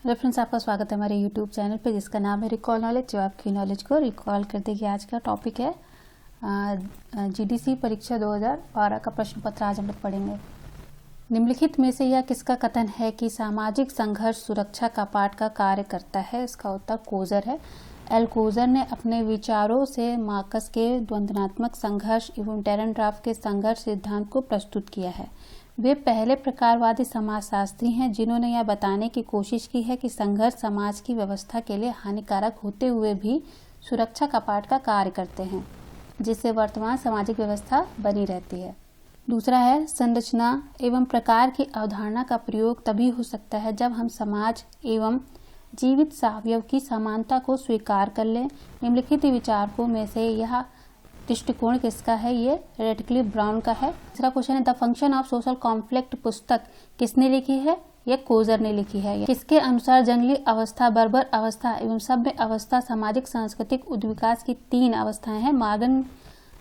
Hello friends, आपका स्वागत है हमारे यूट्यूब चैनल पे जिसका नाम है रिकॉल नॉलेज, जो आपकी नॉलेज को रिकॉल कर देगी। आज का टॉपिक है जीडीसी परीक्षा 2012 का प्रश्न पत्र। आज हम लोग पढ़ेंगे। निम्नलिखित में से यह किसका कथन है कि सामाजिक संघर्ष सुरक्षा का पाठ का कार्य करता है? इसका उत्तर कोजर है। एल कोजर ने अपने विचारों से मार्क्स के द्वंद्वात्मक संघर्ष एवं टेरेनड्राफ के संघर्ष सिद्धांत को प्रस्तुत किया है। वे पहले प्रकारवादी समाजशास्त्री हैं जिन्होंने यह बताने की कोशिश की है कि संघर्ष समाज की व्यवस्था के लिए हानिकारक होते हुए भी सुरक्षा कपाट का कार्य करते हैं, जिससे वर्तमान सामाजिक व्यवस्था बनी रहती है। दूसरा है, संरचना एवं प्रकार की अवधारणा का प्रयोग तभी हो सकता है जब हम समाज एवं जीवित सावयव की समानता को स्वीकार कर लें। निम्नलिखित विचारकों में से यह दृष्टिकोण किसका है? ये रेडक्लिफ ब्राउन का है। तीसरा क्वेश्चन है, the function of social conflict पुस्तक किसने लिखी है? ये कोजर ने लिखी है। किसके अनुसार जंगली अवस्था, बर्बर अवस्था एवं सभ्य अवस्था सामाजिक सांस्कृतिक उद्विकास की 3 अवस्थाएं हैं? मॉर्गन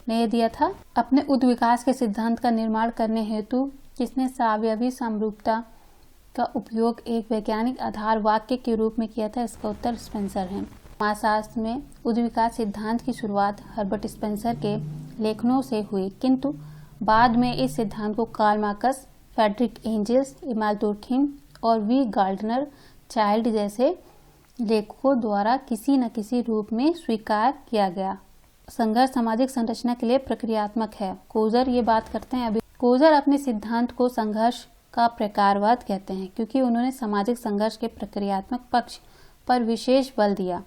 ने दिया था। अपने उद्विकास के सिद्धांत का निर्माण करने हेतु किसने सावयवी समरूपता का उपयोग एक वैज्ञानिक आधार वाक्य के रूप में किया था? इसका उत्तर स्पेंसर है। समाजशास्त्र में उद्विकास सिद्धांत की शुरुआत हर्बर्ट स्पेंसर के लेखनों से हुई, किंतु बाद में इस सिद्धांत को कार्ल मार्क्स, फ्रेडरिक एंजल्स, इमाल तुर्खीम और वी गार्डनर चाइल्ड जैसे लेखकों द्वारा किसी न किसी रूप में स्वीकार किया गया। संघर्ष सामाजिक संरचना के लिए प्रक्रियात्मक है। कोजर ये बात करते हैं। अभी कोजर अपने सिद्धांत को संघर्ष का प्रकारवाद कहते हैं क्योंकि उन्होंने सामाजिक संघर्ष के प्रक्रियात्मक पक्ष पर विशेष बल दिया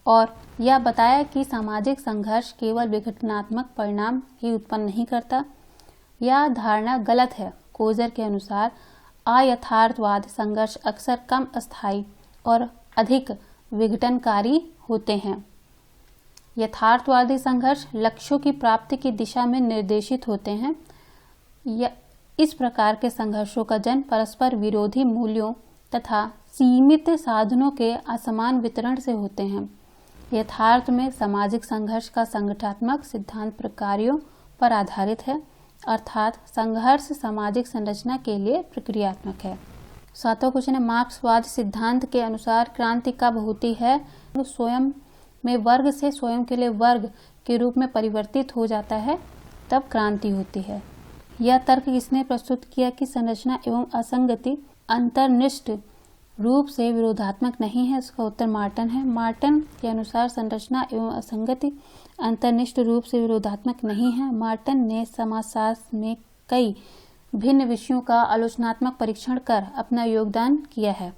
और यह बताया कि सामाजिक संघर्ष केवल विघटनात्मक परिणाम ही उत्पन्न नहीं करता। यह धारणा गलत है। कोजर के अनुसार अयथार्थवाद संघर्ष अक्सर कम अस्थायी और अधिक विघटनकारी होते हैं। यथार्थवादी संघर्ष लक्ष्यों की प्राप्ति की दिशा में निर्देशित होते हैं। इस प्रकार के संघर्षों का जन्म परस्पर विरोधी मूल्यों तथा सीमित साधनों के असमान वितरण से होते हैं। यथार्थ में सामाजिक संघर्ष का संगठनात्मक सिद्धांत प्रकारों पर आधारित है, अर्थात संघर्ष सामाजिक संरचना के लिए प्रक्रियात्मक है। 7वां क्वेश्चन है, मार्क्सवाद सिद्धांत के अनुसार क्रांति कब होती है? स्वयं में वर्ग से स्वयं के लिए वर्ग के रूप में परिवर्तित हो जाता है तब क्रांति होती है। यह तर्क किसने प्रस्तुत किया कि संरचना एवं असंगति अंतर्निष्ठ रूप से विरोधात्मक नहीं है? इसका उत्तर मार्टन है। मार्टन के अनुसार संरचना एवं असंगति अंतर्निष्ठ रूप से विरोधात्मक नहीं है। मार्टन ने समाजशास्त्र में कई भिन्न विषयों का आलोचनात्मक परीक्षण कर अपना योगदान किया है।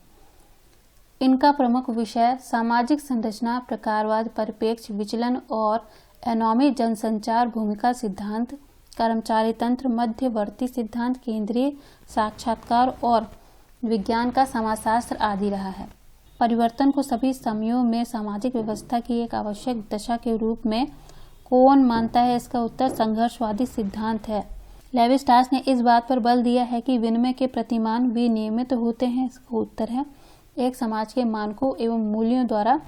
इनका प्रमुख विषय सामाजिक संरचना, प्रकारवाद, परिप्रेक्ष्य विचलन और एनॉमी जनसंचार भूमिका सिद्धांत, कर्मचारी तंत्र, मध्यवर्ती सिद्धांत, केंद्रीय साक्षात्कार और विज्ञान का समाजशास्त्र आदि रहा है। परिवर्तन को सभी समयों में सामाजिक व्यवस्था की एक आवश्यक दशा के रूप में कौन मानता है? इसका उत्तर संघर्षवादी सिद्धांत है। लेवी स्ट्रास ने इस बात पर बल दिया है कि विनिमय के प्रतिमान विनियमित होते हैं। इसका उत्तर है एक समाज के मानकों एवं मूल्यों द्वारा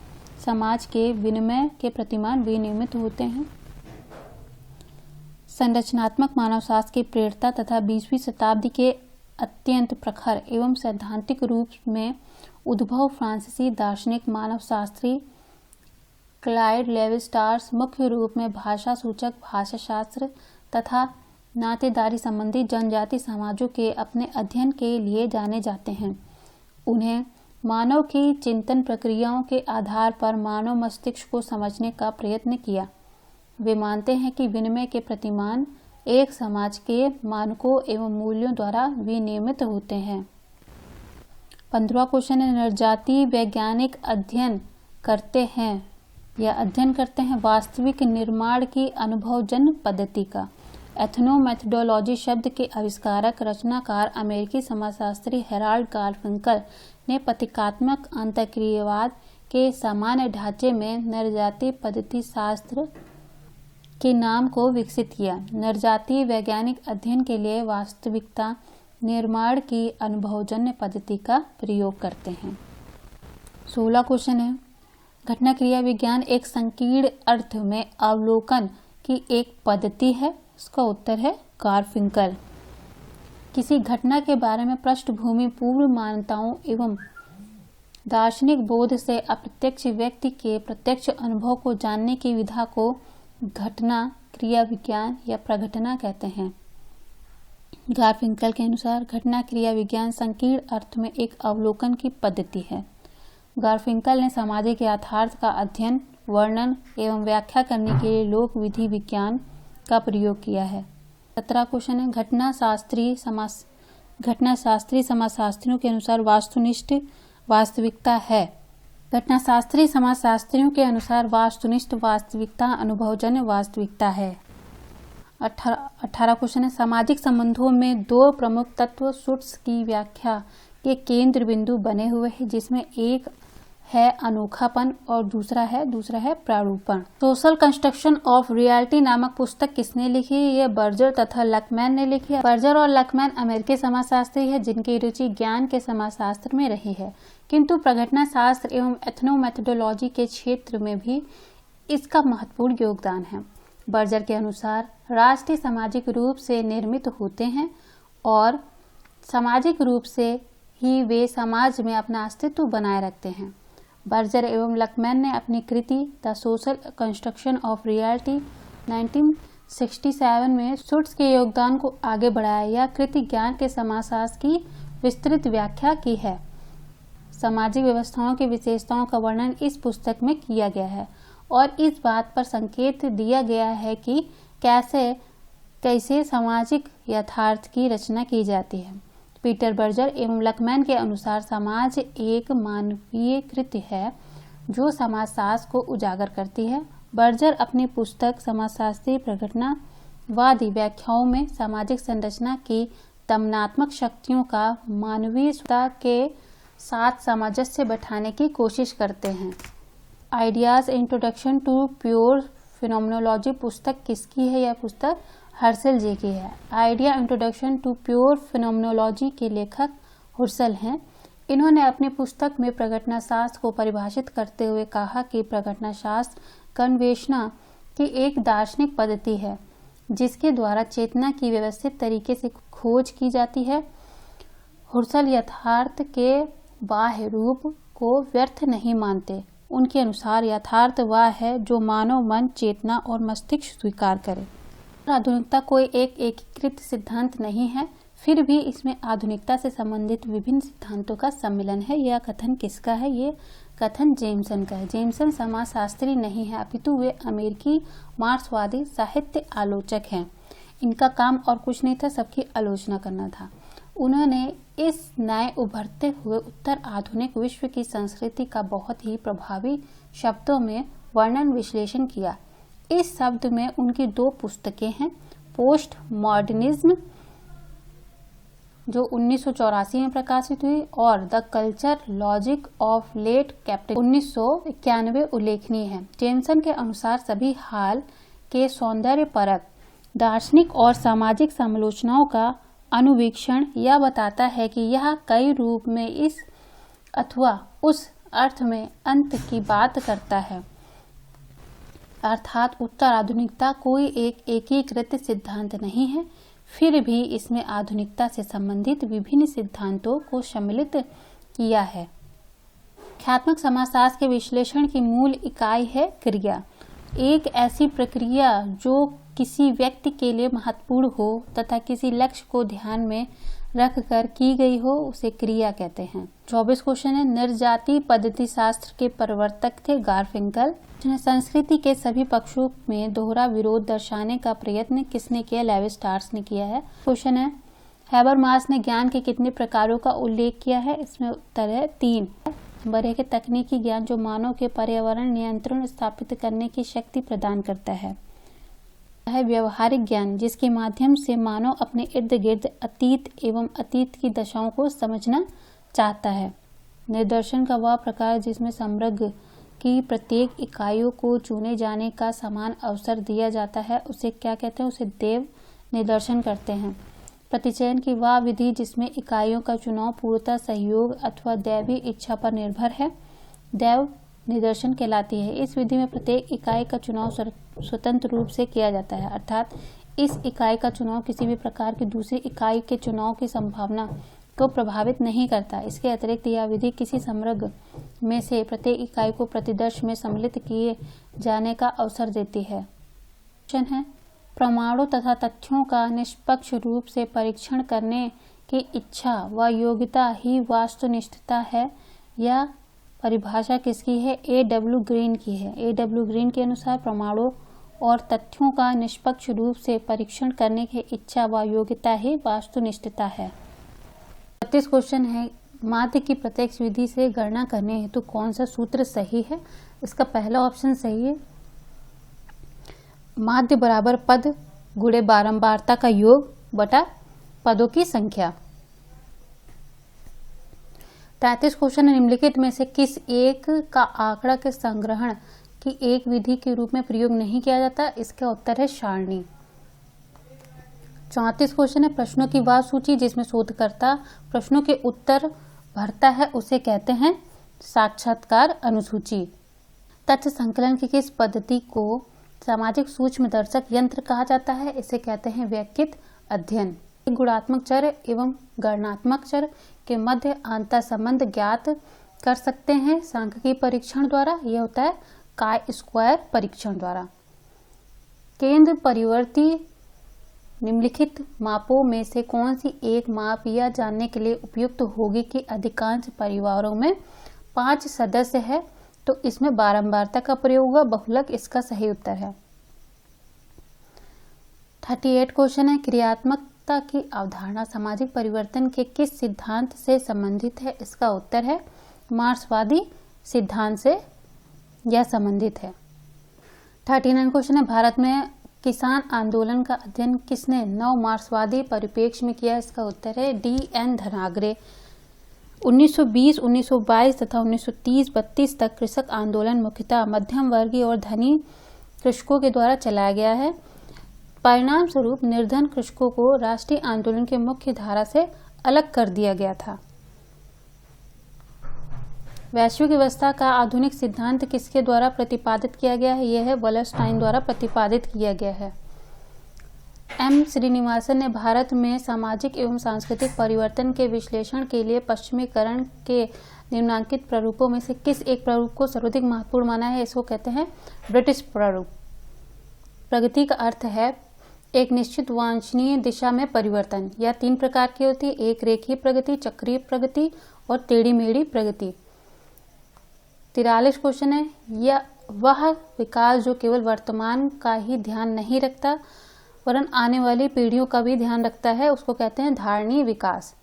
समाज के विनिमय के प्रतिमान विनियमित होते हैं। संरचनात्मक मानवशास्त्र की प्रेरणा तथा 20वीं शताब्दी के अत्यंत प्रखर एवं सैद्धांतिक रूप में उद्भव फ्रांसीसी दार्शनिक मानवशास्त्री क्लाइड लेवी स्ट्रास मुख्य रूप में भाषा सूचक भाषाशास्त्र तथा नातेदारी संबंधी जनजाति समाजों के अपने अध्ययन के लिए जाने जाते हैं। उन्हें मानव की चिंतन प्रक्रियाओं के आधार पर मानव मस्तिष्क को समझने का प्रयत्न किया। वे मानते हैं कि विनिमय के प्रतिमान एक समाज के मानकों एवं मूल्यों द्वारा विनियमित होते हैं। 15वां क्वेश्चन है, नरजाति वैज्ञानिक अध्ययन करते हैं वास्तविक निर्माण की अनुभवजन्य पद्धति का। एथनोमेथोडोलॉजी शब्द के आविष्कारक रचनाकार अमेरिकी समाजशास्त्री हेराल्ड गारफिंकल ने प्रतीकात्मक अंतःक्रियावाद के सामान्य ढांचे में नरजाति पद्धति शास्त्र के नाम को विकसित किया। नरजाति वैज्ञानिक अध्ययन के लिए वास्तविकता निर्माण की अनुभवजन्य पद्धति का प्रयोग करते हैं। 16 क्वेश्चन है, घटना क्रिया विज्ञान एक संकीर्ण अर्थ में अवलोकन की एक पद्धति है? इसका उत्तर है गारफिंकल। किसी घटना के बारे में पृष्ठभूमि पूर्व मान्यताओं एवं दार्शनिक बोध से अप्रत्यक्ष व्यक्ति के प्रत्यक्ष अनुभव को जानने की विधा को घटना क्रिया विज्ञान या प्रघटना कहते हैं। गारफिंकल के अनुसार घटना क्रिया विज्ञान संकीर्ण अर्थ में एक अवलोकन की पद्धति है। गारफिंकल ने सामाजिक यथार्थ का अध्ययन, वर्णन एवं व्याख्या करने के लिए लोक विधि विज्ञान का प्रयोग किया है। 17 क्वेश्चन है, घटना शास्त्री समाजशास्त्रियों के अनुसार वस्तुनिष्ठ वास्तविकता है। घटना शास्त्री समाजशास्त्रियों के अनुसार वस्तुनिष्ठ वास्तविकता अनुभवजन्य वास्तविकता है। 18 क्वेश्चन है, सामाजिक संबंधों में दो प्रमुख तत्व सुट्स की व्याख्या के केंद्र बिंदु बने हुए हैं, जिसमें एक है अनोखापन और दूसरा है प्रारूपण। सोशल कंस्ट्रक्शन ऑफ रियलिटी नामक पुस्तक किसने लिखी है? यह बर्जर तथा लकमैन ने लिखी है। बर्जर और लकमैन अमेरिकी समाजशास्त्री है जिनकी रुचि ज्ञान के समाजशास्त्र में रही है, किंतु प्रघटना शास्त्र एवं एथनोमेथोडोलॉजी के क्षेत्र में भी इसका महत्वपूर्ण योगदान है। बर्जर के अनुसार राष्ट्र सामाजिक रूप से निर्मित होते हैं और सामाजिक रूप से ही वे समाज में अपना अस्तित्व बनाए रखते हैं। बर्जर एवं लकमैन ने अपनी कृति the social construction of reality 1967 में सुट्स के योगदान को आगे बढ़ाया। यह कृति ज्ञान के समाजशास्त्र की विस्तृत व्याख्या की है। सामाजिक व्यवस्थाओं की विशेषताओं का वर्णन इस पुस्तक में किया गया है और इस बात पर संकेत दिया गया है कि कैसे सामाजिक यथार्थ की रचना की जाती है। पीटर बर्जर एवं लकमैन के अनुसार समाज एक मानवीय कृति है जो समाजशास्त्र को उजागर करती है। बर्जर अपनी पुस्तक समाजशास्त्रीय प्रघटनावादी व्याख्याओं में सामाजिक संरचना की दमनात्मक शक्तियों का मानवीयता के साथ सामंजस्य बैठाने की कोशिश करते हैं। Ideas introduction to pure phenomenology पुस्तक किसकी है? यह पुस्तक हर्सल जी की है। Idea introduction to pure phenomenology के लेखक हुर्सल हैं। इन्होंने अपनी पुस्तक में प्रघटना शास्त्र को परिभाषित करते हुए कहा कि प्रघटना शास्त्र अन्वेषणा की एक दार्शनिक पद्धति है जिसके द्वारा चेतना की व्यवस्थित तरीके से खोज की जाती है। हुर्सल यथार्थ के बाह्य रूप को व्यर्थ नहीं मानते। उनके अनुसार यथार्थ वह है जो मानव मन, चेतना और मस्तिष्क स्वीकार करे। आधुनिकता कोई एक एकीकृत सिद्धांत नहीं है, फिर भी इसमें आधुनिकता से संबंधित विभिन्न सिद्धांतों का सम्मिलन है। यह कथन किसका है? ये कथन जेमसन का है। जेमसन समाजशास्त्री नहीं है, अपितु वे अमेरिकी मार्क्सवादी साहित्य आलोचक हैं। इनका काम और कुछ नहीं था, सबकी आलोचना करना था। उन्होंने इस नए उभरते हुए उत्तर आधुनिक विश्व की संस्कृति का बहुत ही प्रभावी शब्दों में वर्णन विश्लेषण किया। इस शब्द में उनकी दो पुस्तकें हैं, पोस्ट मॉडर्निज्म जो 1984 में प्रकाशित हुई और the culture logic of let capital 1991 उल्लेखनीय है। जेमसन के अनुसार सभी हाल के सौंदर्य परक दार्शनिक और सामाजिक समालोचनाओं का अनुवीक्षण यह बताता है कि यह कई रूप में इस अथवा उस अर्थ में अंत की बात करता है, अर्थात उत्तर आधुनिकता कोई एक एकीकृत सिद्धांत नहीं है, फिर भी इसमें आधुनिकता से संबंधित विभिन्न सिद्धांतों को सम्मिलित किया है। ख्यात्मक समाजशास्त्र के विश्लेषण की मूल इकाई है क्रिया। एक ऐसी प्रक्रिया जो किसी व्यक्ति के लिए महत्वपूर्ण हो तथा किसी लक्ष्य को ध्यान में रखकर की गई हो, उसे क्रिया कहते हैं। 24 क्वेश्चन है, निर्जाति पद्धति शास्त्र के प्रवर्तक थे गारफिंकल। संस्कृति के सभी पक्षों में दोहरा विरोध दर्शाने का प्रयत्न किसने किया? लेवी स्ट्रास ने किया है। क्वेश्चन है, हैबरमास ने ज्ञान के कितने प्रकारों का उल्लेख किया है? इसमें उत्तर है 3। नंबर 1 है तकनीकी ज्ञान जो मानव के पर्यावरण नियंत्रण स्थापित करने की शक्ति प्रदान करता है। व्यवहारिक ज्ञान जिसके माध्यम से मानव अपने इर्द गिर्द अतीत एवं अतीत की दशाओं को समझना चाहता है। निदर्शन का वह प्रकार जिसमें समग्र की प्रत्येक इकाइयों को चुने जाने का समान अवसर दिया जाता है, उसे क्या कहते हैं? उसे देव निदर्शन करते हैं। प्रतिचयन की वह विधि जिसमें इकाइयों का चुनाव पूर्णतः सहयोग अथवा दैवी इच्छा पर निर्भर है, दैव निदर्शन कहलाती है। इस विधि में प्रत्येक इकाई का चुनाव स्वतंत्र रूप से किया जाता है, अर्थात इस इकाई का चुनाव किसी भी प्रकार की दूसरी इकाई के चुनाव की संभावना को प्रभावित नहीं करता। इसके अतिरिक्त यह विधि किसी समग्र में से प्रत्येक इकाई को प्रतिदर्श में सम्मिलित किए जाने का अवसर देती है। क्वेश्चन है, प्रमाणों तथा तथ्यों का निष्पक्ष रूप से परीक्षण करने की इच्छा व योग्यता ही वास्तुनिष्ठता है। यह परिभाषा किसकी है? A.W. ग्रीन की है। A.W. ग्रीन के अनुसार प्रमाणों और तथ्यों का निष्पक्ष रूप से परीक्षण करने की इच्छा व योग्यता ही वास्तुनिष्ठता है। 32 क्वेश्चन है, माध्य की प्रत्यक्ष विधि से गणना करने हेतु कौन सा सूत्र सही है? इसका पहला ऑप्शन सही है, माध्य बराबर पद गुणे बारंबारता का योग बटा पदों की संख्या। 33 क्वेश्चन है, निम्नलिखित में से किस एक का आंकड़ा के संग्रहण की एक विधि के रूप में प्रयोग नहीं किया जाता? इसका उत्तर है सारणी। 34 क्वेश्चन है, प्रश्नों की वह सूची जिसमें शोधकर्ता प्रश्नों के उत्तर भरता है उसे कहते हैं साक्षात्कार अनुसूची। तथ्य संकलन की किस पद्धति को सामाजिक सूक्ष्मदर्शक यंत्र कहा जाता है? इसे कहते हैं व्यक्तित अध्ययन। गुणात्मक चर एवं गणनात्मक चर के मध्य अंतर संबंध ज्ञात कर सकते हैं सांख्यिकीय परीक्षण द्वारा। यह होता है काय स्क्वायर परीक्षण द्वारा। केंद्र परिवर्ती निम्नलिखित मापों में से कौन सी एक माप यह जानने के लिए उपयुक्त होगी कि अधिकांश परिवारों में 5 सदस्य है तो इसमें बारंबारता का प्रयोग होगा। बहुलक इसका सही उत्तर है। 38 क्वेश्चन है, क्रियात्मकता की अवधारणा सामाजिक परिवर्तन के किस सिद्धांत से संबंधित है? इसका उत्तर है मार्क्सवादी सिद्धांत से यह संबंधित है। 39 क्वेश्चन है, भारत में किसान आंदोलन का अध्ययन किसने नव मार्क्सवादी परिप्रेक्ष्य में किया? इसका उत्तर है D.N. धनागरे। 1920, 1922 तथा 1930-32 तक कृषक आंदोलन मुख्यतः मध्यम वर्गीय और धनी कृषकों के द्वारा चलाया गया है। परिणाम स्वरूप निर्धन कृषकों को राष्ट्रीय आंदोलन के मुख्य धारा से अलग कर दिया गया था। वैश्विक व्यवस्था का आधुनिक सिद्धांत किसके द्वारा प्रतिपादित किया गया है? यह है वॉलस्टाइन द्वारा प्रतिपादित किया गया है। M. श्रीनिवासन ने भारत में सामाजिक एवं सांस्कृतिक परिवर्तन के विश्लेषण के लिए पश्चिमीकरण के निम्नांकित प्रारूपों में से किस एक प्रारूप को सर्वाधिक महत्वपूर्ण माना है? इसको कहते हैं ब्रिटिश प्रारूप। प्रगति का अर्थ है एक निश्चित वांछनीय दिशा में परिवर्तन। यह 3 प्रकार की होती है, एक रेखीय प्रगति, चक्रीय प्रगति और टेढ़ी मेढ़ी प्रगति। 43 क्वेश्चन है, यह वह विकास जो केवल वर्तमान का ही ध्यान नहीं रखता वरन आने वाली पीढ़ियों का भी ध्यान रखता है, उसको कहते हैं धारणीय विकास।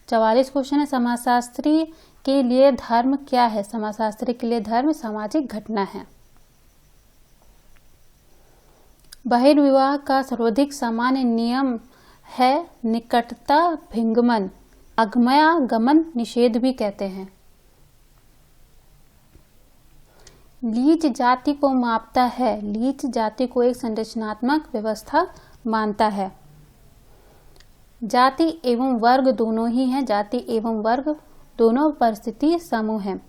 44 क्वेश्चन है, समाजशास्त्री के लिए धर्म क्या है? समाजशास्त्री के लिए धर्म सामाजिक घटना है। बहिर्विवाह का सर्वाधिक सामान्य नियम है निकटता भिंगमन, आगमयागमन निषेध भी कहते हैं। लीच जाति को मापता है, लीच जाति को एक संरचनात्मक व्यवस्था मानता है। जाति एवं वर्ग दोनों ही हैं, जाति एवं वर्ग दोनों परिस्थिति समूह हैं।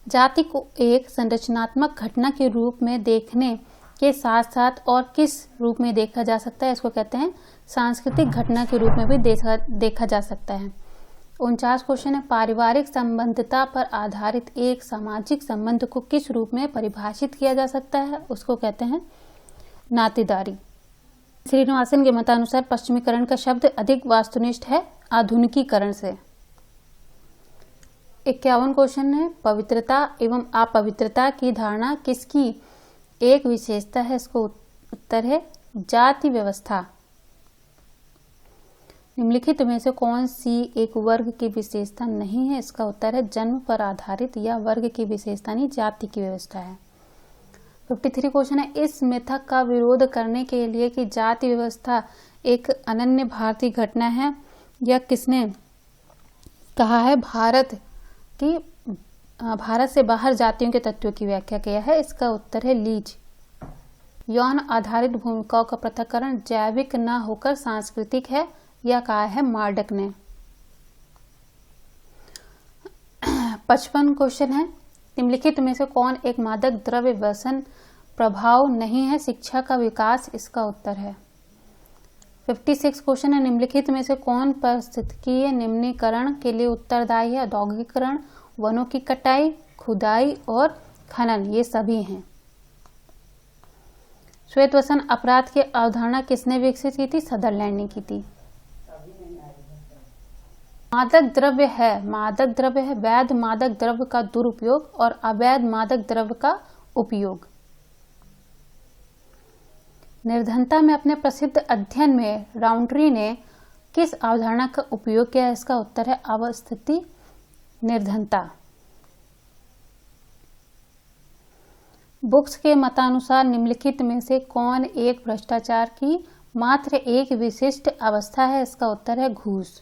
जाति को एक संरचनात्मक घटना के रूप में देखने के साथ साथ और किस रूप में देखा जा सकता है? इसको कहते हैं सांस्कृतिक घटना के रूप में भी देखा जा सकता है। 49 क्वेश्चन है, पारिवारिक संबंधता पर आधारित एक सामाजिक संबंध को किस रूप में परिभाषित किया जा सकता है? उसको कहते हैं नातेदारी। श्रीनिवासन के मतानुसार पश्चिमीकरण का शब्द अधिक वास्तुनिष्ठ है आधुनिकीकरण से। 51 क्वेश्चन है, पवित्रता एवं अपवित्रता की धारणा किसकी एक विशेषता है? इसको उत्तर है जाति व्यवस्था। निम्नलिखित में से कौन सी एक वर्ग की विशेषता नहीं है? इसका उत्तर है जन्म पर आधारित या वर्ग की विशेषता नहीं, जाति की व्यवस्था है। 53 क्वेश्चन है, इस मिथक का विरोध करने के लिए कि जाति व्यवस्था एक अनन्य भारतीय घटना है यह किसने कहा है? भारत से बाहर जातियों के तत्वों की व्याख्या किया है। इसका उत्तर है लीच। यौन आधारित भूमिकाओं का पृथक्करण जैविक न होकर सांस्कृतिक है, यह कहा है मार्डक ने। 55 क्वेश्चन है, निम्नलिखित में से कौन एक मादक द्रव्य व्यसन प्रभाव नहीं है? शिक्षा का विकास इसका उत्तर है। 56 क्वेश्चन है, निम्नलिखित में से कौन पारिस्थितिकीय निम्नीकरण के लिए उत्तरदायी है? औद्योगिकरण, वनों की कटाई, खुदाई और खनन, ये सभी हैं। श्वेतवसन अपराध की अवधारणा किसने विकसित की थी? सदरलैंड ने की थी। मादक द्रव्य है वैध मादक द्रव्य का दुरुपयोग और अवैध मादक द्रव्य का उपयोग। निर्धनता में अपने प्रसिद्ध अध्ययन में राउंट्री ने किस अवधारणा का उपयोग किया? इसका उत्तर है अवस्थिति निर्धनता। बुक्स के मतानुसार निम्नलिखित में से कौन एक भ्रष्टाचार की मात्र एक विशिष्ट अवस्था है? इसका उत्तर है घूस।